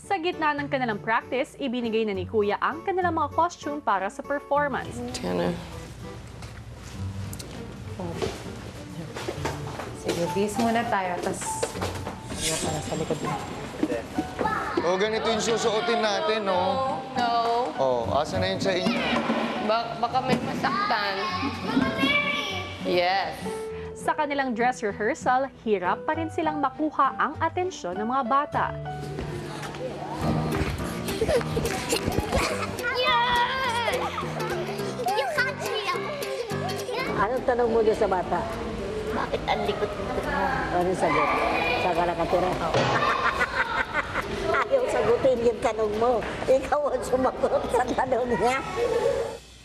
Sa gitna ng kanilang practice, ibinigay na ni Kuya ang kanilang mga costume para sa performance. Tiana. Sige, base muna tayo, tapos para sa likod mo. O, ganito yung susuotin natin, no? No. O, asa na yun sa inyo? Baka may masaktan. Yes. Sa kanilang dress rehearsal, hirap pa rin silang makuha ang atensyon ng mga bata. Yan! Yung country ako. Anong tanong mo dyan sa bata? Bakit ang likot-likot mo? Anong sagot? Saan ka nakatira? Ayaw sagutin yung tanong mo. Ikaw ang sumagot sa tanong niya.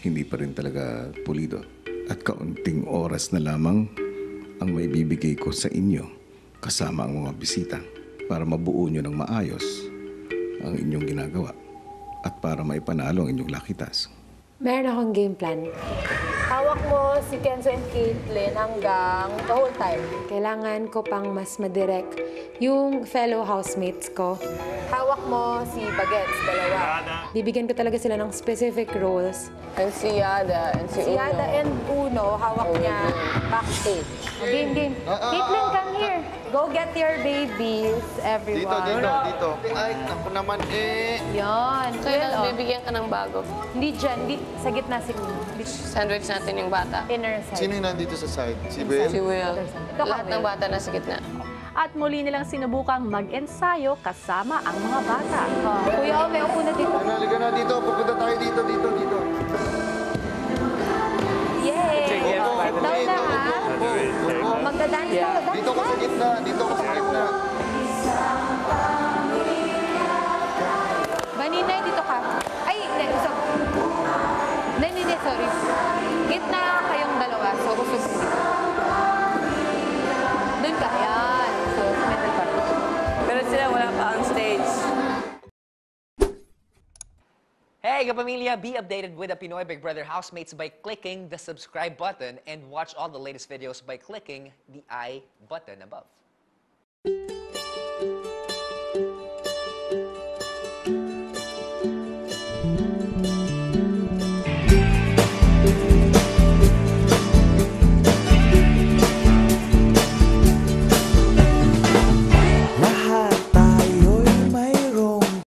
Hindi pa rin talaga pulido. At kaunting oras na lamang ang may bibigay ko sa inyo kasama ang mga bisita para mabuo nyo ng maayos ang inyong ginagawa at para maipanalo ang inyong lakitas. Meron akong game plan. Hawak mo si Kenzo and Caitlyn hanggang the whole time. Kailangan ko pang mas madirect yung fellow housemates ko. Hawak mo si Bagets, dalawa. Bibigyan ko talaga sila ng specific roles. And si Yada, and si Si Uno. Yada and Uno, hawak niya backstage. Game. Caitlyn, come here. Go get your babies, everyone. Dito. Ay, naku naman Yan. So, Well, bibigyan ka ng bago. Hindi dyan, sa gitna si Sandwich natin yung bata. inner side. Sino yung nandito sa side? Si Bel? Si Will. Ito ka, Lahat ng Will. bata nasa gitna. At muli nilang sinubukang mag-ensayo kasama ang mga bata. Kuya Ome, upo na dito. Halika na dito. Pupunta tayo dito. Yay! Sit down na, ha? Magdadance ka, dance. Dito ko sa gitna. Maninay, dito ka. Ay, hindi. So, hindi, sorry. Gitna kayong dalawa. So, usog dito. Doon ka. Yan. So, middle part. Pero sila wala pa on stage. Hey, kapamilya! Be updated with the Pinoy Big Brother housemates by clicking the subscribe button and watch all the latest videos by clicking the I button above.